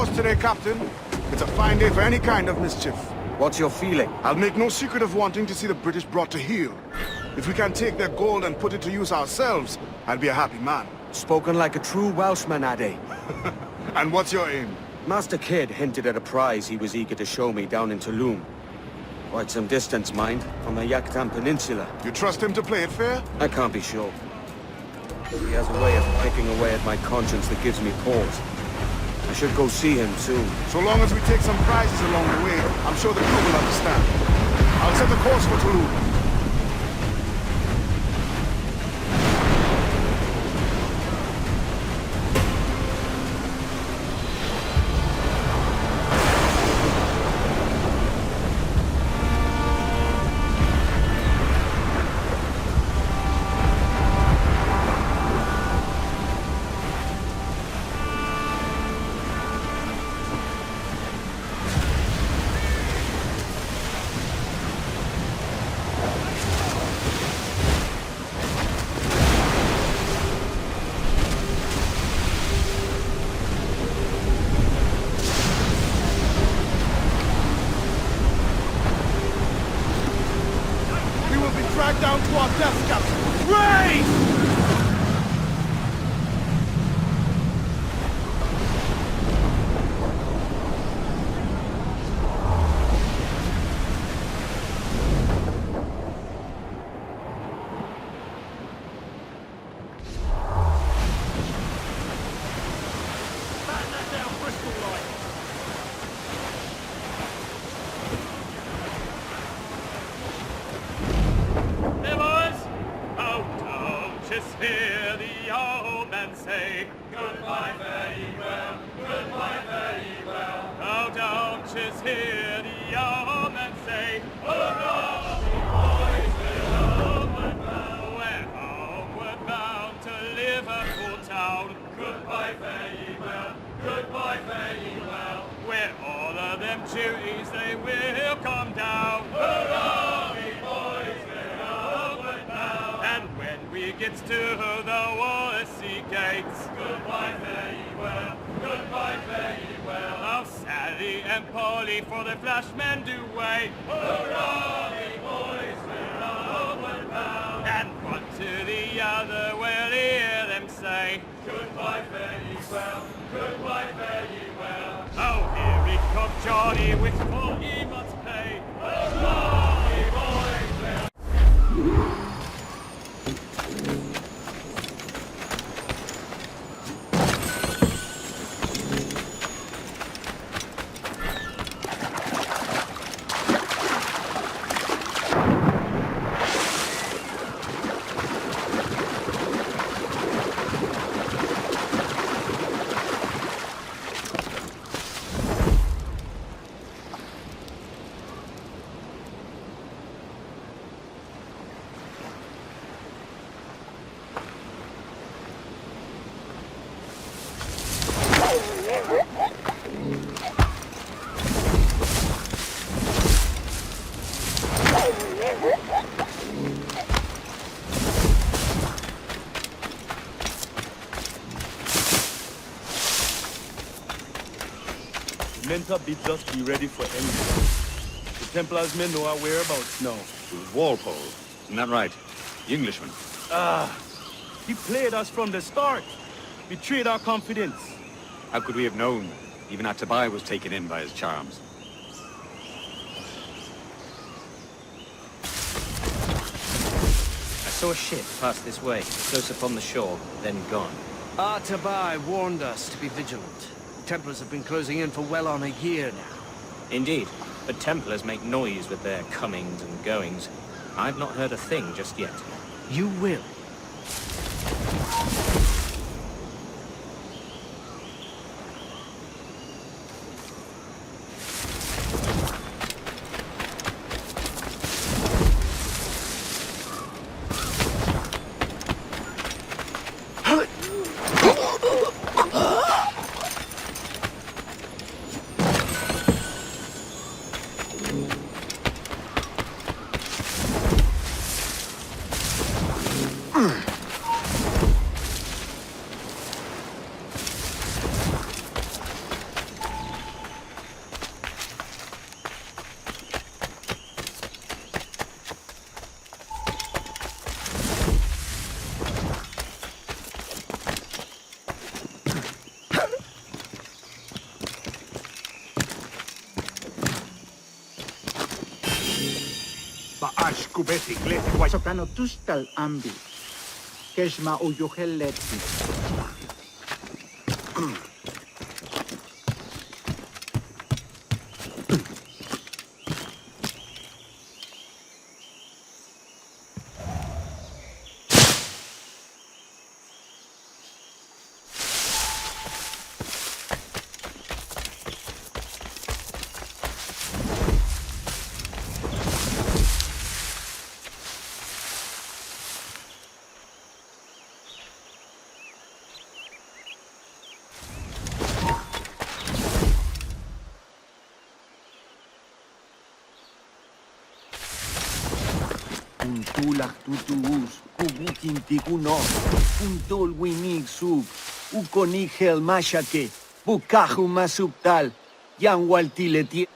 course today, Captain. It's a fine day for any kind of mischief. What's your feeling? I'll make no secret of wanting to see the British brought to heel. If we can take their gold and put it to use ourselves, I'll be a happy man. Spoken like a true Welshman, Addy. And what's your aim? Master Kidd hinted at a prize he was eager to show me down in Tulum. Quite some distance, mind, from the Jackdaw Peninsula. You trust him to play it fair? I can't be sure. He has a way of picking away at my conscience that gives me pause. I should go see him soon. So long as we take some prizes along the way, I'm sure the crew will understand. I'll set the course for Tulum. Dragged down to our death, Captain. Race! Hear the old man say, goodbye, fare ye well, goodbye, fare ye well. Oh, don't just hear the old man say, hurrah, we boys, we're homeward bound. We're homeward bound to Liverpool town. Goodbye, fare ye well, goodbye, fare ye well. Where all of them duties they will come down. Hurrah, we boys, we're homeward bound. And when we gets to the Wallasey gates, goodbye, fare ye well, goodbye, fare ye well. Oh, Sally and Polly for the flashmen do wait. Hurrah, we boys, we're homeward bound. And one to the other will hear them say, goodbye, fare ye well, goodbye, fare ye well. Oh, here he comes Johnny with full he must pay. Hurrah, we boys, we're Mentor bids us be ready for anything. The Templars may know our whereabouts now. It was Walpole, isn't that right? The Englishman. He played us from the start. Betrayed our confidence. How could we have known? Even Atabai was taken in by his charms. I saw a ship pass this way, close upon the shore, then gone. Artabai warned us to be vigilant. The Templars have been closing in for well on a year now. Indeed, but Templars make noise with their comings and goings. I've not heard a thing just yet. You will. Sokanotustal ambi. Keshma uyoheleti. Tulak tutuus, kubukin tikuno, untol winig sub, ukonigel mashake, bukahu masubtal, yan waltileti.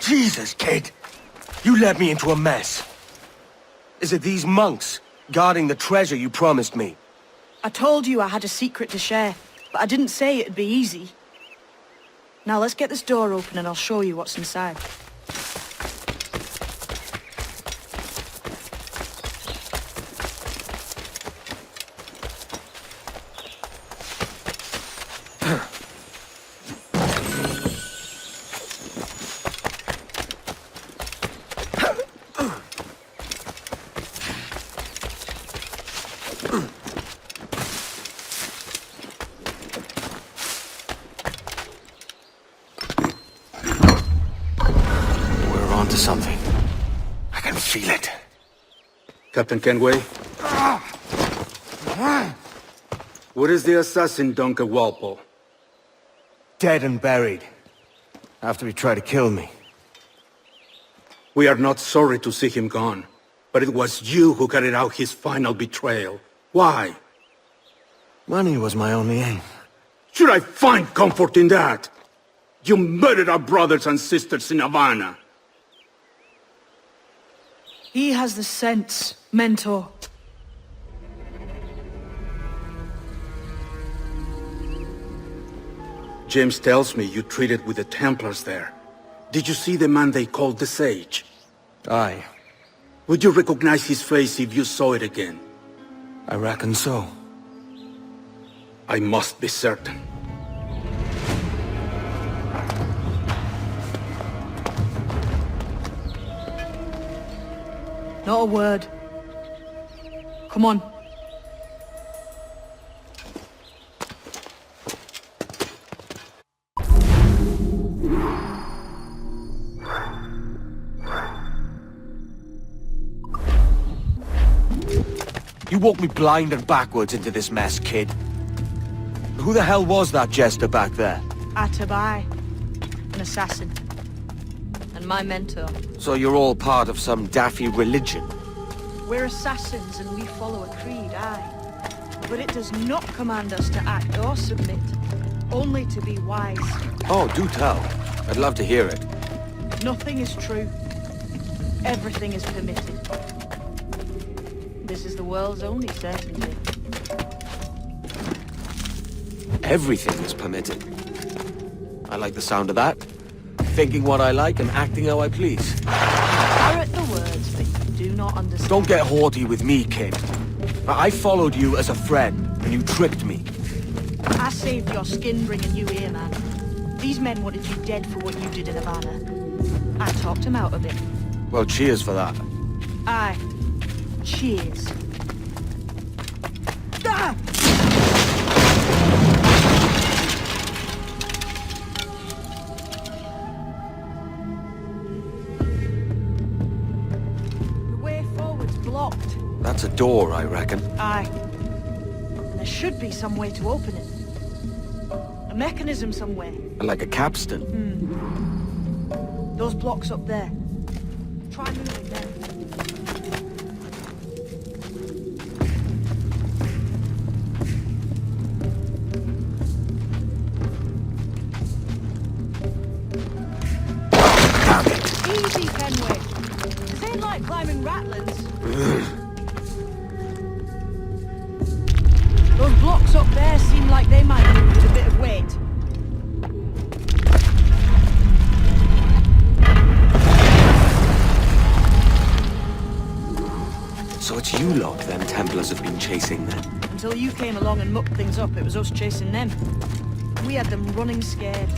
Jesus, kid! You led me into a mess. Is it these monks guarding the treasure you promised me? I told you I had a secret to share, but I didn't say it'd be easy. Now let's get this door open and I'll show you what's inside. Something. I can feel it. Captain Kenway? Where is the assassin, Duncan Walpole? Dead and buried. After he tried to kill me. We are not sorry to see him gone, but it was you who carried out his final betrayal. Why? Money was my only aim. Should I find comfort in that? You murdered our brothers and sisters in Havana. He has the sense, Mentor. James tells me you traded with the Templars there. Did you see the man they called the Sage? Aye. Would you recognize his face if you saw it again? I reckon so. I must be certain. Not a word. Come on. You walked me blind and backwards into this mess, kid. Who the hell was that jester back there? Atabai, an assassin. And my mentor. So you're all part of some daffy religion? We're assassins and we follow a creed, aye. But it does not command us to act or submit. Only to be wise. Oh, do tell. I'd love to hear it. Nothing is true. Everything is permitted. This is the world's only certainty. Everything is permitted. I like the sound of that. Thinking what I like and acting how I please. Parrot the words, but you do not understand. Don't get haughty with me, kid. I followed you as a friend, and you tricked me. I saved your skin bringing you here, man. These men wanted you dead for what you did in Havana. I talked him out of it. Well, cheers for that. Aye. Cheers. Ah! The way forward's blocked. That's a door, I reckon. Aye. And there should be some way to open it. A mechanism somewhere. Like a capstan. Those blocks up there. Try moving them. Easy, Kenway. This ain't like climbing ratlins. Those blocks up there seem like they might move with a bit of weight. So it's you lot them Templars have been chasing then? Until you came along and mucked things up, it was us chasing them. We had them running scared.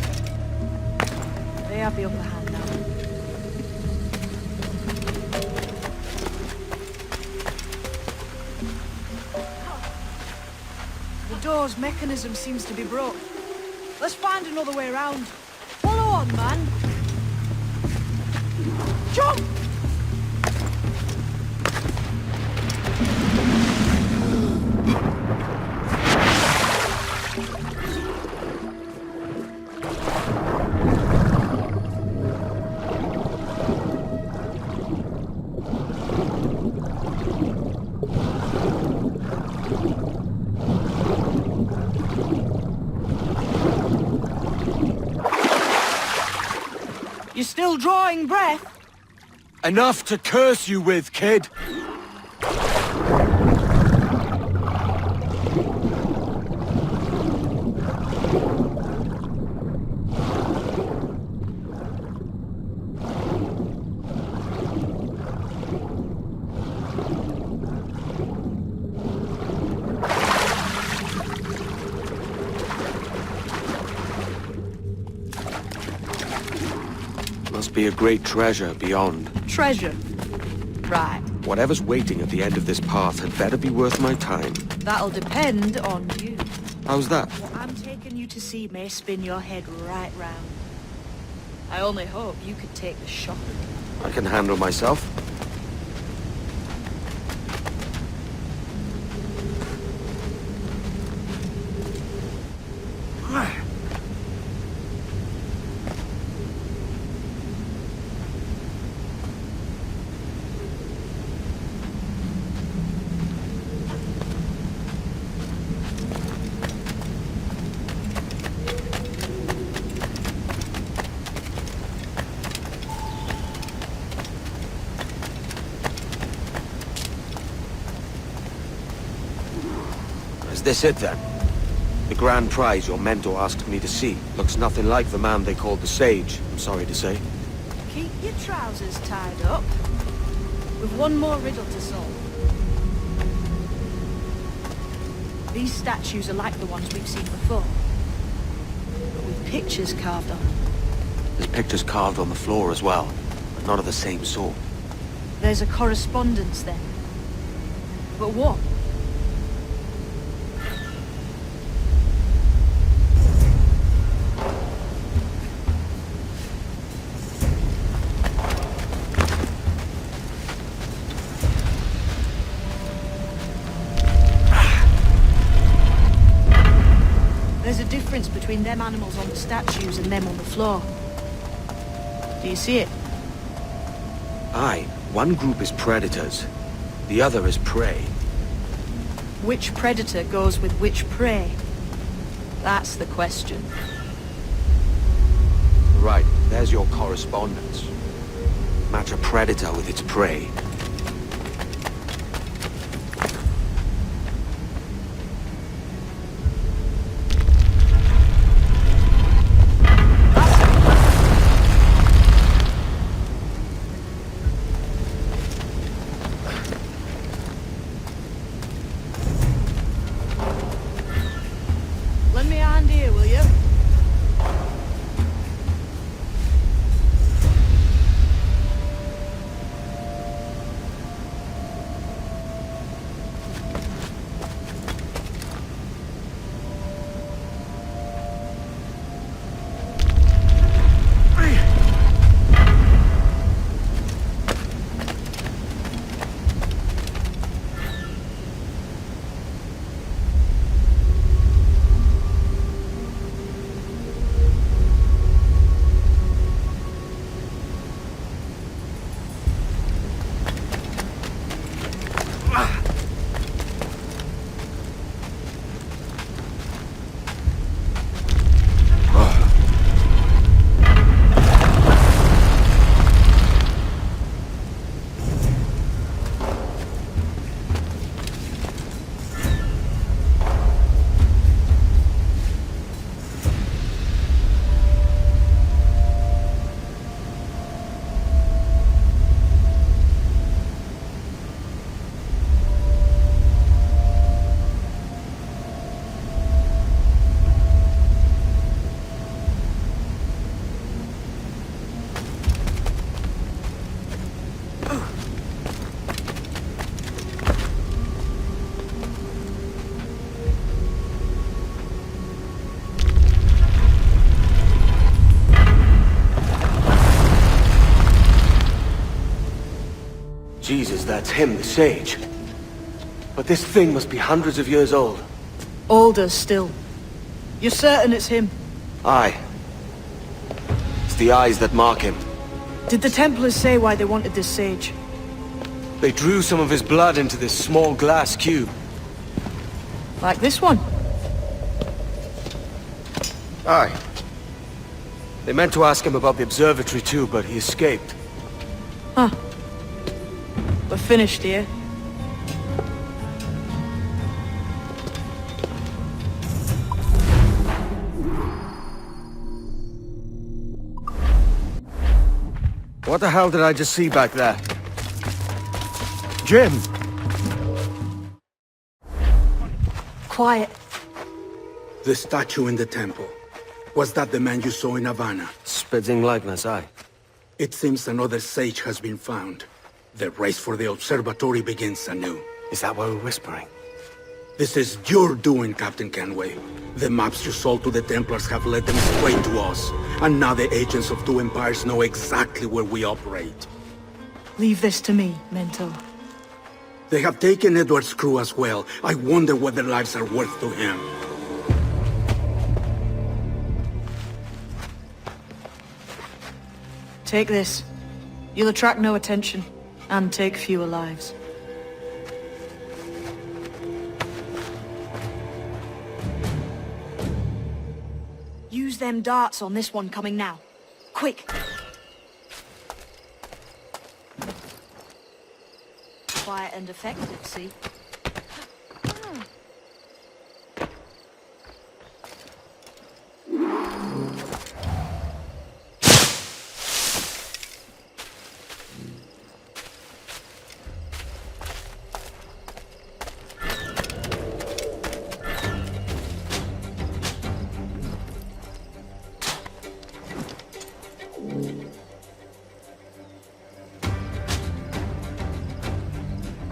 They have the upper hand now. The door's mechanism seems to be broke. Let's find another way around. Follow on, man! Jump! You still drawing breath? Enough to curse you with, kid! Must be a great treasure beyond. Treasure. Right. Whatever's waiting at the end of this path had better be worth my time. That'll depend on you. How's that? What I'm taking you to see may spin your head right round. I only hope you could take the shock of it. I can handle myself. Is this it then? The grand prize your mentor asked me to see looks nothing like the man they called the Sage, I'm sorry to say. Keep your trousers tied up. With one more riddle to solve. These statues are like the ones we've seen before. But with pictures carved on them. There's pictures carved on the floor as well, but not of the same sort. There's a correspondence then. But what? between them animals on the statues and them on the floor. Do you see it? Aye, one group is predators, the other is prey. Which predator goes with which prey? That's the question. Right, there's your correspondence. Match a predator with its prey. Lend me a hand here, will you? Jesus, that's him, the sage. But this thing must be hundreds of years old. Older still. You're certain it's him? Aye. It's the eyes that mark him. Did the Templars say why they wanted this sage? They drew some of his blood into this small glass cube. Like this one? Aye. They meant to ask him about the observatory too, but he escaped. Huh. We're finished here. What the hell did I just see back there? Jim! Quiet. The statue in the temple. Was that the man you saw in Havana? Spitting likeness, aye. It seems another sage has been found. The race for the observatory begins anew. Is that what we're whispering? This is your doing, Captain Kenway. The maps you sold to the Templars have led them straight to us. And now the agents of two empires know exactly where we operate. Leave this to me, Mentor. They have taken Edward's crew as well. I wonder what their lives are worth to him. Take this. You'll attract no attention, and take fewer lives. Use them darts on this one coming now. Quick! Quiet and effective, see?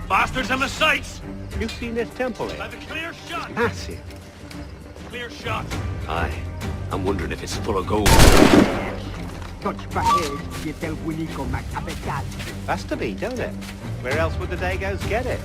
Bastards on the sights! You've seen this temple, eh? I've a clear shot! Massive. Clear shot! Aye. I'm wondering if it's full of gold. Has to be, don't it? Where else would the Dagos get it?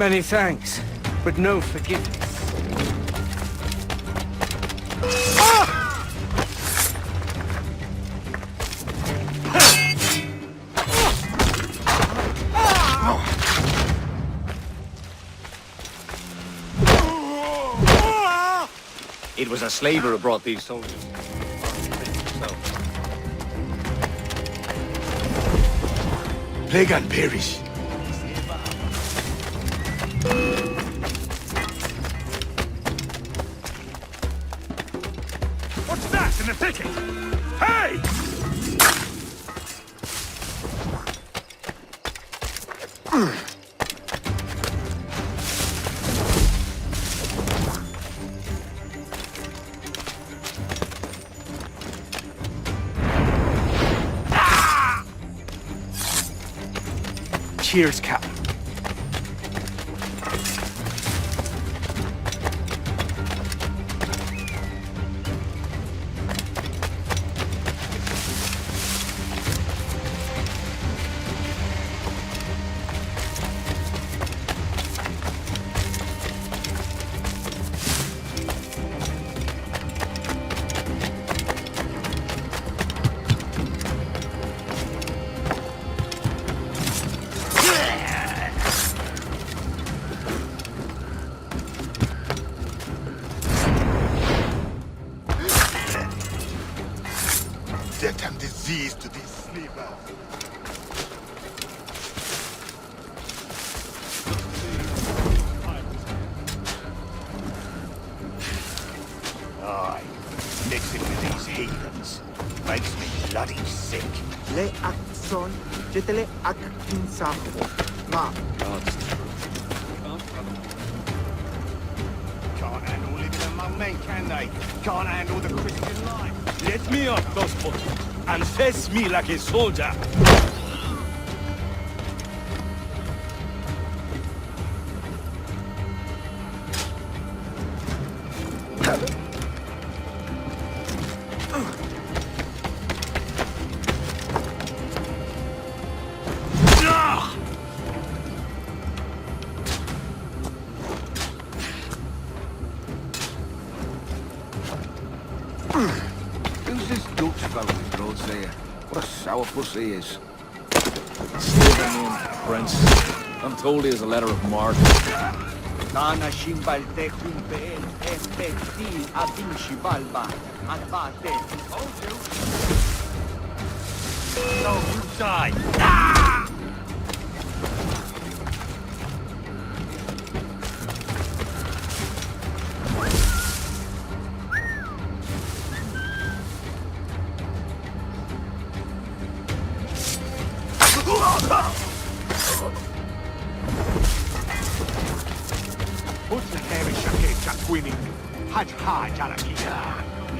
Many thanks, but no forgiveness. It was a slaver who brought these soldiers. Plague and perish. What's that in the thicket? Hey! Cheers, Captain. Death and disease to these slavers. Aye, mixing with these heathens makes me bloody sick. Le akson, jetele ak insaho. Ma, Can't handle living among men, can they? Can't handle the Christian life. Let me up, gospel, and face me like a soldier. Who's this Dutch fellow with roads there? What a sourpuss he is. Slaver named Prince. I'm told he has a letter of marque. Nana shimbalte jumpeel, efektil adin shibalba, adbate. No, you die.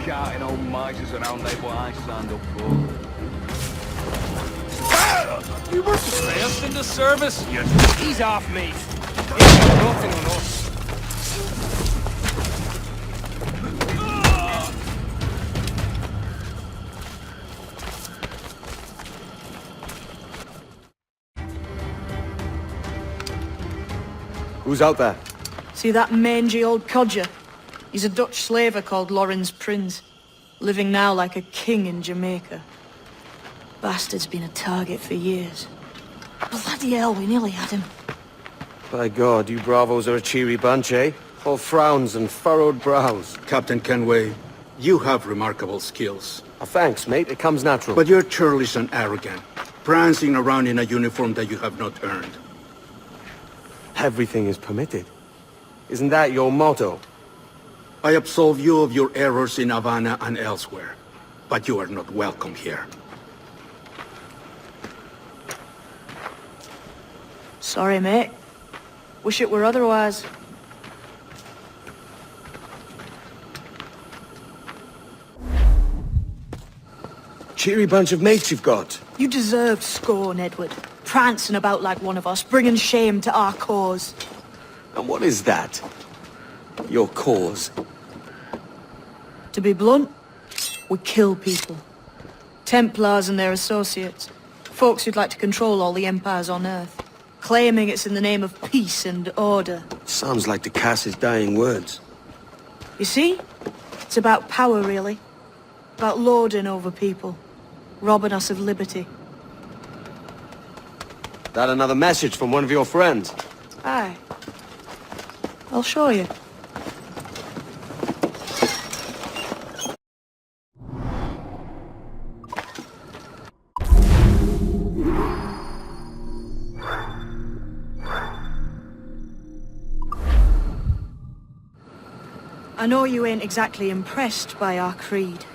Shouting old misers around there what I signed up for. You were first in the service. He's off, mate. He's got nothing on us. Who's out there? See that mangy old codger? He's a Dutch slaver called Lawrence Prince, living now like a king in Jamaica. Bastard's been a target for years. Bloody hell, we nearly had him. By God, you bravos are a cheery bunch, eh? All frowns and furrowed brows. Captain Kenway, you have remarkable skills. Thanks, mate. It comes natural. But you're churlish and arrogant, prancing around in a uniform that you have not earned. Everything is permitted. Isn't that your motto? I absolve you of your errors in Havana and elsewhere, but you are not welcome here. Sorry, mate. Wish it were otherwise. Cheery bunch of mates you've got. You deserved scorn, Edward. Prancing about like one of us, bringing shame to our cause. And what is that? Your cause? To be blunt, we kill people. Templars and their associates. Folks who'd like to control all the empires on Earth. claiming it's in the name of peace and order. Sounds like the Cass's dying words. You see? It's about power, really. About lording over people. Robbing us of liberty. That another message from one of your friends? Aye. I'll show you. I know you ain't exactly impressed by our creed.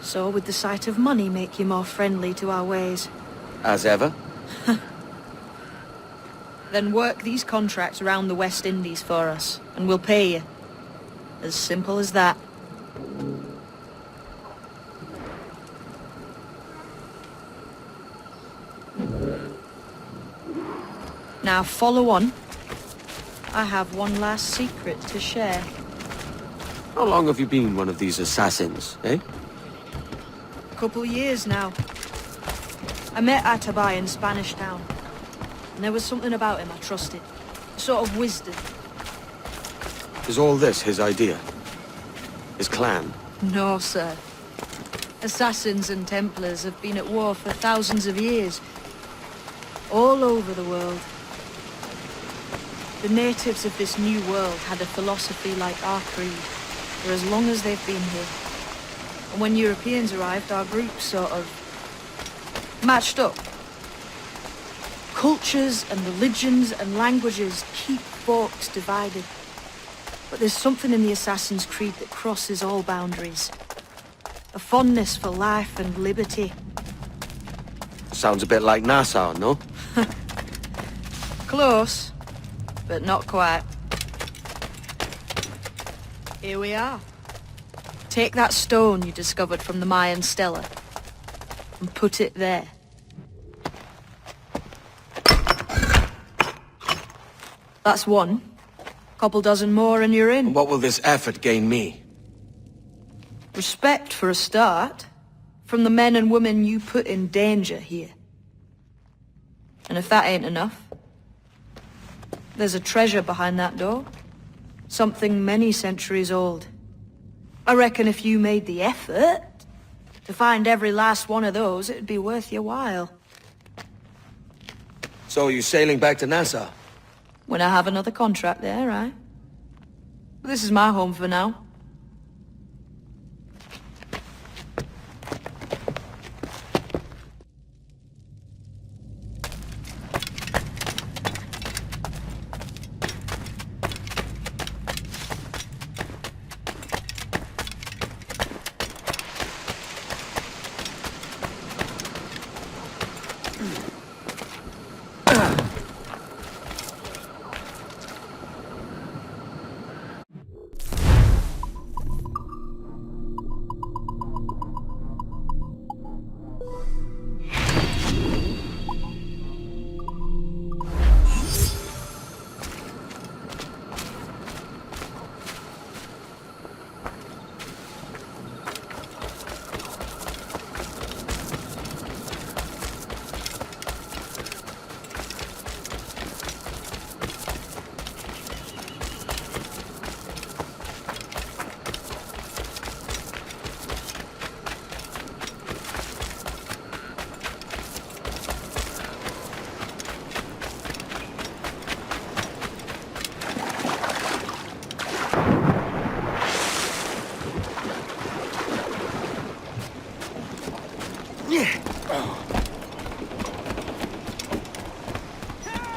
So would the sight of money make you more friendly to our ways? As ever? Then work these contracts around the West Indies for us, and we'll pay you. As simple as that. Now follow on. I have one last secret to share. How long have you been one of these assassins, eh? Couple years now. I met Atabai in Spanish Town. And there was something about him I trusted. A sort of wisdom. Is all this his idea? His clan? No, sir. Assassins and Templars have been at war for thousands of years. All over the world. The natives of this new world had a philosophy like our creed, for as long as they've been here. And when Europeans arrived, our groups sort of matched up. Cultures and religions and languages keep folks divided. But there's something in the Assassin's Creed that crosses all boundaries. A fondness for life and liberty. Sounds a bit like Nassau, no? Close, but not quite. Here we are. Take that stone you discovered from the Mayan Stela and put it there. That's one. Couple dozen more and you're in. What will this effort gain me? Respect for a start. From the men and women you put in danger here. And if that ain't enough, there's a treasure behind that door. Something many centuries old. I reckon if you made the effort to find every last one of those, it'd be worth your while. So you sailing back to Nassau? When I have another contract there, right? But this is my home for now.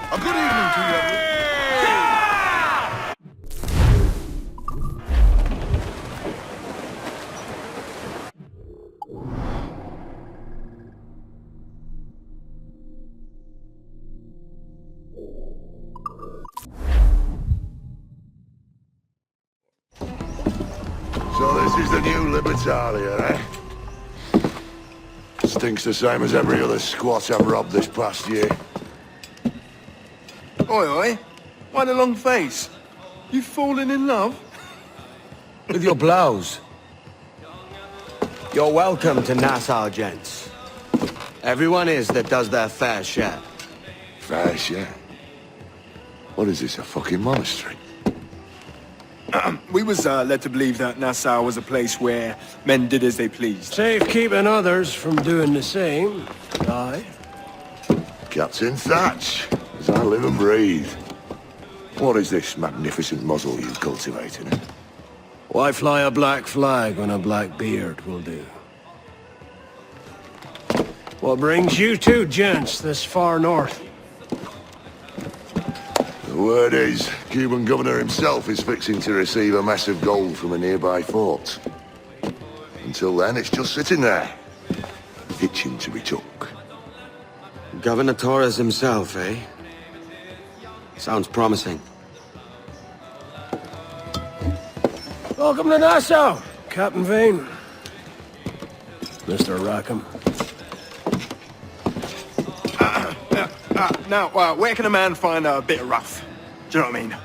A good evening to you. So this is the new Libertalia, eh? Stinks the same as every other squat I've robbed this past year. Oi, oi. Why the long face? You fallen in love? With your blouse. You're welcome to Nassau, gents. Everyone is that does their fair share. Fair, yeah. What is this, a fucking monastery? We was led to believe that Nassau was a place where men did as they pleased. Safe keeping others from doing the same. Aye. Captain Thatch, as I live and breathe. What is this magnificent muzzle you cultivated? Why fly a black flag when a black beard will do? What brings you two gents this far north? The word is, Cuban governor himself is fixing to receive a massive gold from a nearby fort. Until then, it's just sitting there, itching to be took. Governor Torres himself, eh? Sounds promising. Welcome to Nassau, Captain Vane. Mr. Rackham. Now, where can a man find a bit of rough? Do you know what I mean?